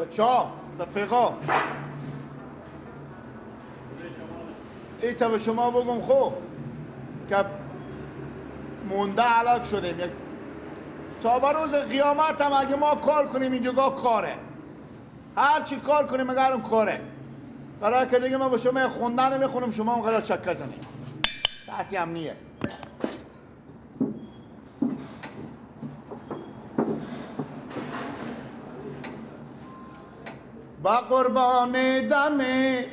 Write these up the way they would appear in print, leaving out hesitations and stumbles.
چا؟ رفیقا ای تا به شما بگم خب که مونده علاق شدیم تا به روز قیامت هم اگه ما کار کنیم اینجا کاره هر چی کار کنیم اگر اون کاره برای که دیگه ما به شما خوندن میخونم شما هم قرار چکه زنیم دستی هم نیه با قربان دمی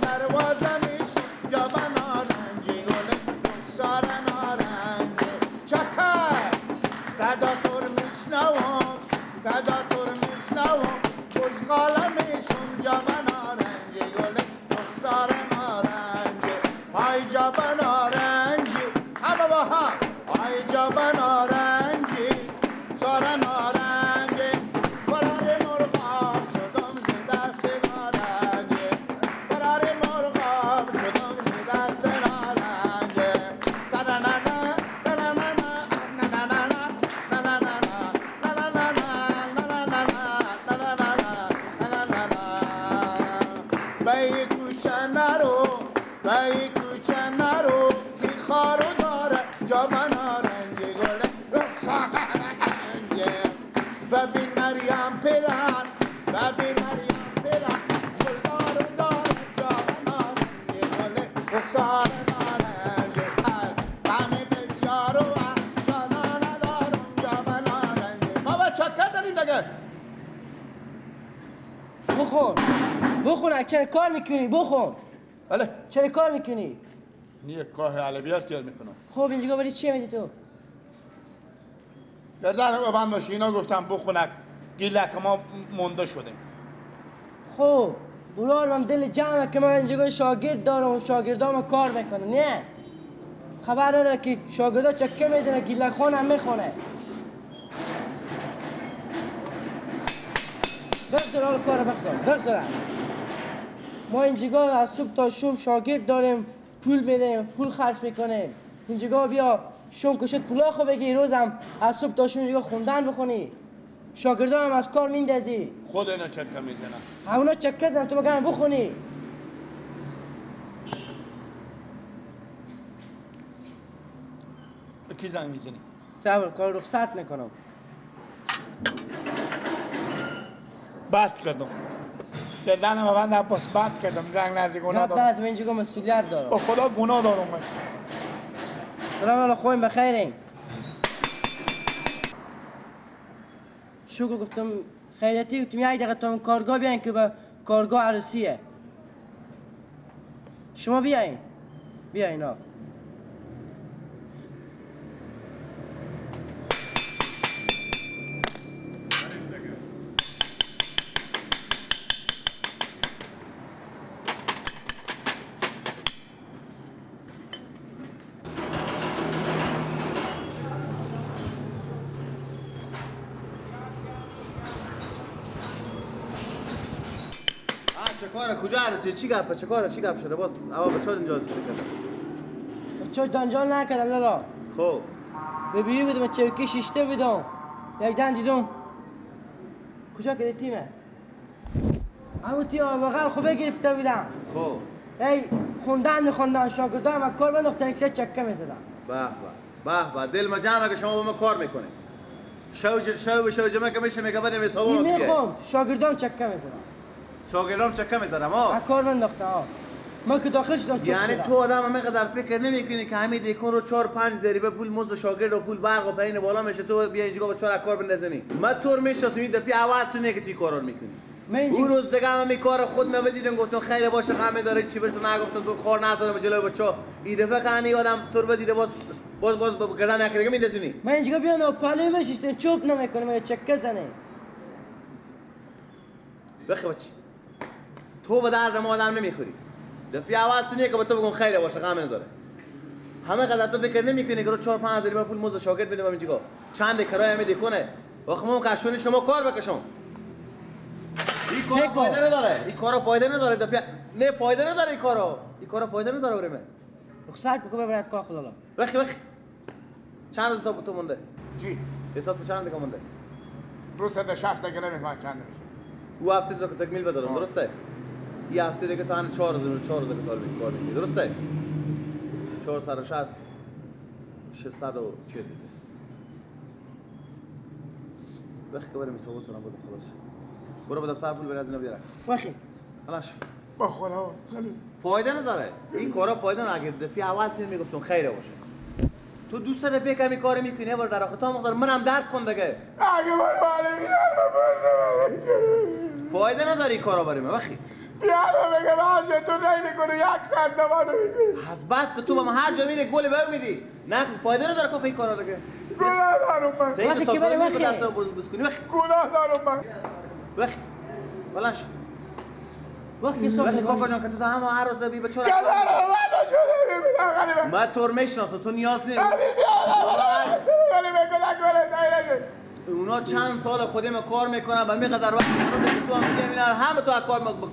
دروازه میشی جا نارنجی گل رخسار نارنجی چکر صدا تور میشنوم بزغاله میشم جا نارنجی گل رخسار نارنجی های جا نارنجی همه با هم های جا نارنجی سار نارنجی فرار مرغاب شدم ز دست نارنجی فرار مرغاب شدم ز دست نارنجی بای کوچه نرو کی خارو داره جا نارنجی گل رخسار نارنجی ببین مریم پیران گلدار داره جا نارنجی گل رخسار نارنجی غم بسیار و جانا ندارم جا نارنجی بابا چکه داریم دیگه بخون چرا کار میکنی بخون بله چرا کار میکنی نیه کاه علویات تیار میکنم خب اینجا ولی چی میدی تو گردن رو بند باشی اینا گفتم بخونک گیلک ما مونده شده خب برار من دل جمعه که من اینجا شاگرد دارم و شاگردام کار میکنه نه خبر نداره که شاگردا چکه میزنه گیلک خون هم میخونه بگذار حال کار بگذار ما اینجا از صبح تا شام شاگرد داریم پول میدیم پول خرج میکنیم اینجا بیا شام کشت پولا خو بگی روزم از صبح تا شام اینجا خوندن بخونی شاگردا هم از کار میندازی خود اینا چکه میزنن همونا چکه زن تو بگم بخونی به کی زنگ میزنی صبر کار رخصت میکنم بست کردم گردن ما بند عباس بست کردم زنگ نزدیک گناه یاد دارم از من اینجا مسئولیت دارم با خدا گناه دارم من سلام علیکم خویم بخیرین شکر گفتم خیریتی گفتم یک دقیقه تا کارگاه بیاین که به کارگاه عروسیه شما بیاین ها چه کاره کجا عروسی چی گپ چه گپ شده باز اما بچه‌ها جنجال شده کردن بچه‌ها جنجال نکردم لالا خب ببینی بودم چوکی شیشته بودم یک دن دیدم کجا که تیمه همون تیم بغل خوبه گرفته بودم خب ای خوندن شاگردان و کار بنداختن یک چکه میزدن به دل ما جمعه که شما با ما کار میکنه شوجمه که میشه میگه بدیم حسابو این میخوام شاگردان چکه میزدن شاگردام چکه میزدم ها کار بنداخته ها ما که داخل شدم یعنی تو آدم همینقدر فکر نمیکنی که همین دیکون رو 4-5 ضریبه پول مزد شاگرد و پول برق و پایین بالا میشه تو بیا اینجا با 4 کار بندازنی من طور میشناسم این دفعه اول تو نه که تی کارا میکنی اون روز دیگه من می کار خود نمیدیدم گفتم خیر باشه خمه داره چی بهتون نگفتم تو خار نزدم جلوی بچا این دفعه کانی آدم طور بدیده باز گردن نکرده میندازونی من اینجا بیان و پاله بشیشتم چوب نمیکنه مگه چکه زنه بخی بچی تو به درد ما آدم نمیخوری دفعه اول تو نه که به تو بگم خیر باشه غم نداره همه قضا تو فکر نمیکنی که رو 4-5 هزار پول مزد شاگرد بدیم اینجا چند کرایه میدی کنه واخمون کاشونی شما کار بکشم این کار فایده نداره این کارا فایده نداره دفعه نه فایده نداره این کارا فایده نداره بریم رخصت کو ببرد کار خدا بخی چند روز تو مونده چی حساب تو چند دیگه مونده رو 160 دیگه نمیفهم چند میشه. او هفته تو که تکمیل بدارم درسته؟ یه هفته دیگه تو هن 4 روز کار میکنی درسته؟ 460 640 بخی که بریم حساباتون هم بده خلاص. برو به دفتر پول بری از اینا بیاره. بخیر. خلاص. با خدا خیلی فایده نداره. این کارا فایده نداره. اگه دفعه اول تو میگفتم خیره باشه. تو دوست دفعه کمی کار میکنی بار در آخه تا مقدار منم درک کن دیگه. اگه من ولی بیارم فایده نداره این کارا بریم بخی. بیارم بگه من تو نمی میکنه 100 دوانو میگه. از بس که تو با من هر جا میره گل بر میدی. نه فایده نداره که این کارا دیگه. گناه دارم من. سه تا سفره میگه دست بس کنی بخی. گناه دارم من. بخی. بلنش. وقتی صبح بخی کاکا جان که تو همه هر روز بی بچور. گذارم من شده میبینم. ما تو رو میشناسم تو نیاز نیست. بیارم ولی بگه نکنه اونا چند سال خودم کار میکنن و میقدر وقت که تو هم میبینن همه تو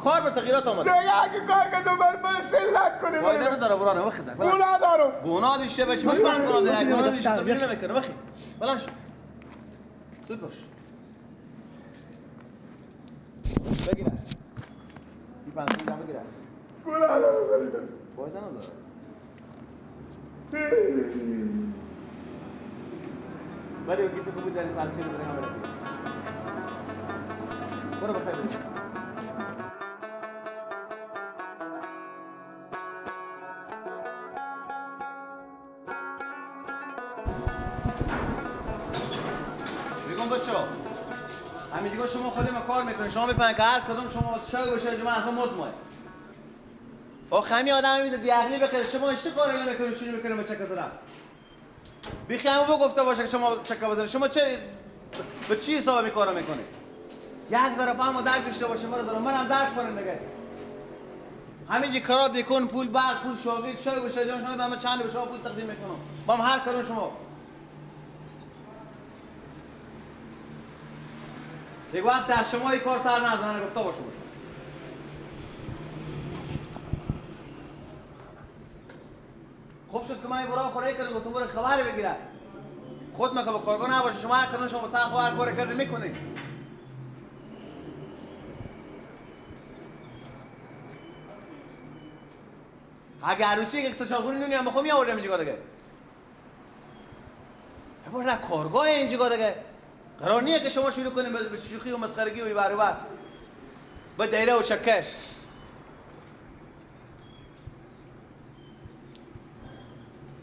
کار به تغییرات آمده. دیگه اگه کار که تو بر سلت کنی فایده نداره برانه بخزن. گناه دارم. گناه دیشه بچه من گناه داره. گناه دیشه تو بیرون نمیکنه بخی. بلنش. زود باش. بگیره. این پنسول جمع بگیره. گناه دارم. فایده نداره. ولی به کسی خوبی داری سال چه می‌بره همه رفیق. برو بخیر برو. میگم بچه‌ها همین دیگه شما خودتون کار میکنید شما میفهمید که هر کدوم شما شاید باشه جمعه اصلا مزمه آخ همین آدم میده بی عقلی بخیر شما اشته کاری نمیکنید شروع میکنید به چک زدن بیخی همون گفته باشه که شما چک بزنید شما چه به چی حساب این کارو میکنید یک ذره فهم و درک داشته باشه مرا دارم منم درک کنم دیگه همینجی کارا دیکن پول برق پول شاگرد شاید باشه جان شما من چند به شما پول تقدیم میکنم با هر کارو شما یک وقت از شما این کار سر نزنه گفته باشه خوب شد که من برای خوره کردم گفتم برای خبری بگیره خود مکه با کارگاه نباشه شما هر کدوم شما سر خواهر کار کرده میکنید اگه عروسی یک سوچالخوری نونی هم بخوام میآوردم اینجا دیگه برای کارگاه اینجا دیگه قرار نیه که شما شروع کنید به شوخی و مسخرگی و ایبر و به دایره و چکش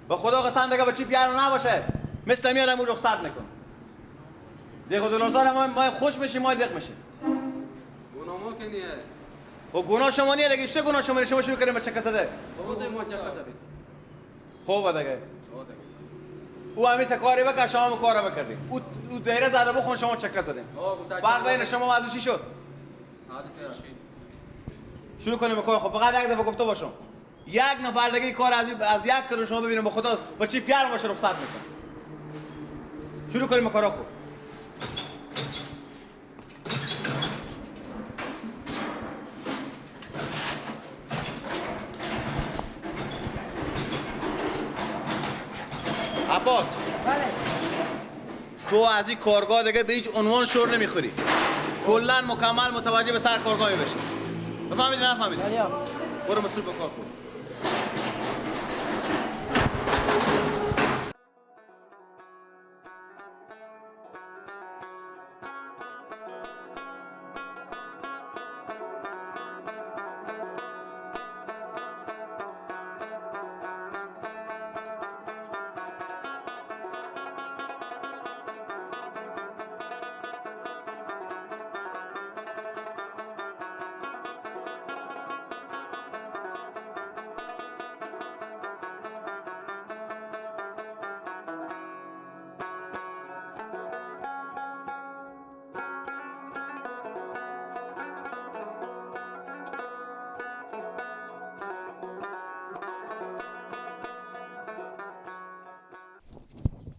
به خدا قسم دیگه به چی پیانو نباشه مثل میارم اون رخصت میکن دیگه دلارزار ما خوش میشیم ما دق میشیم گناه ما که نیه و گناه شما نیه دیگه چه گناه شما شما شروع کردیم به چکه زده خود ما چکه زدیم خوبه دیگه او همین تکاری بکن شما هم کارا بکردیم او دایره زده بخون شما چکه زدیم بعد بین شما موضوع چی شد شروع کنیم به کار خب فقط یک دفعه گفته باشم یک نفر دیگه کار از یک کارو شما ببینیم به خدا با چی پیار باشه رخصت میکنم شروع کنیم به کارا خوب عباس بله تو از این کارگاه دیگه به هیچ عنوان شور نمیخوری کلا مکمل متوجه به سر کارگاهی بشی بفهمیدی نفهمیدی بله برو مسئول به کار خود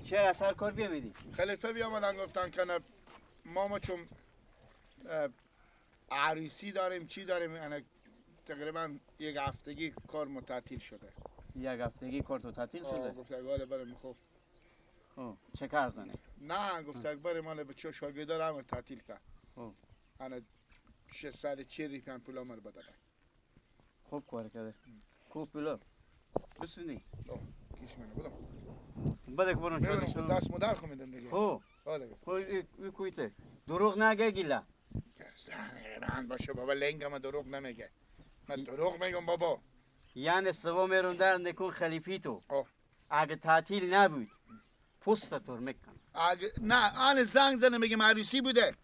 چرا سر کار بیامیدی؟ خلیفه بیامدن گفتن که نه ما چون عروسی داریم چی داریم یعنی تقریبا یک هفتگی کار تعطیل شده یک هفتگی کار تو تعطیل شده؟ گفت اگه بریم خب چه کار زنه؟ نه گفت اکبر مال بچه شاگردار امر تعطیل کرد انا 640 ریپیان پولا مر بدل خوب کار کرده خوب پلو بسونی کیش منو بودم بده که برون میبرم شده دست مدر خو میدن دیگه خب کویته دروغ نگه گیلا رند باشه بابا لنگم دروغ نمیگه من دروغ میگم بابا یعنی سوا میرون در نکن خلیفی تو آه. اگه تعطیل نبود پوست تور میکن نه آن زنگ زنه بگم عروسی بوده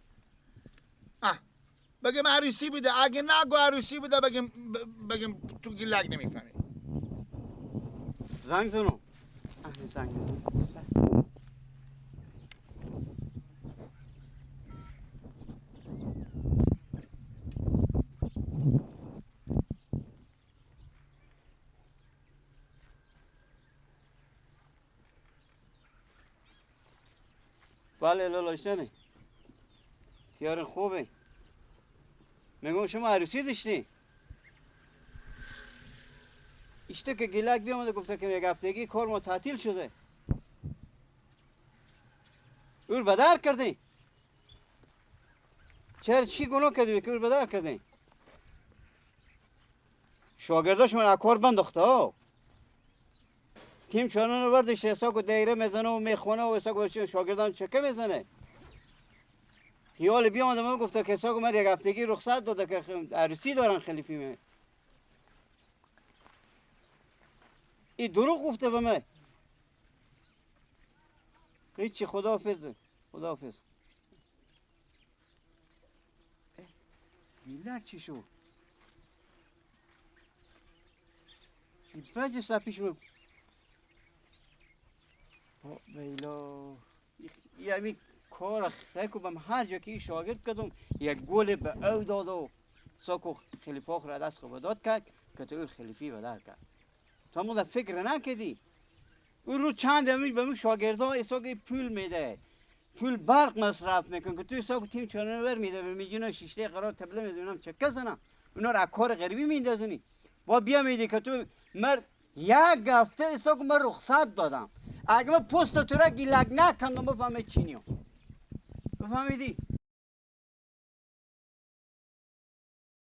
بگم عروسی بوده اگه نگو عروسی بوده بگم تو گیلک نمیفهمی زنگ زنو زنگ زنو بله لالاشتنه خیار خوبه میگم شما عروسی داشتی اشته که گیلک بیامده گفته که یک هفتگی کار ما تعطیل شده اور بدر کردی چرا چی گناه کردی که اور بدر کردی شاگرداش من اکوار بنداخته ها تیم چانان رو بردش حسا که دایره میزنه و میخونه و حسا که شاگردان چکه میزنه خیال بیامده من گفته که حسا که من یک هفتگی رخصت داده که عروسی دارن خلیفی من این دروغ گفته به من هیچی خداحافظ خداحافظ گیلک چی شو این بجه سپیش من بیلا یعنی کار سعی کنم هر جا که شاگرد کردم یک گل به او داد و ساکو خلیفه آخر دست خوب داد کرد که تو خلیفی بدر کرد تا مورد فکر نکردی او رو چند همیش به من شاگردان ایسا که پول میده پول برق مصرف میکن که تو ایسا که تیم چانه ور میده و میجونه شیشته قرار تبله میزنم چه کسنم اونا را کار غریبی میندازنی با بیا میدی که تو مر یک هفته ایسا که من رخصت دادم اگه من پست تو را گیلک نکندم بفهمه چینیام بفهمیدی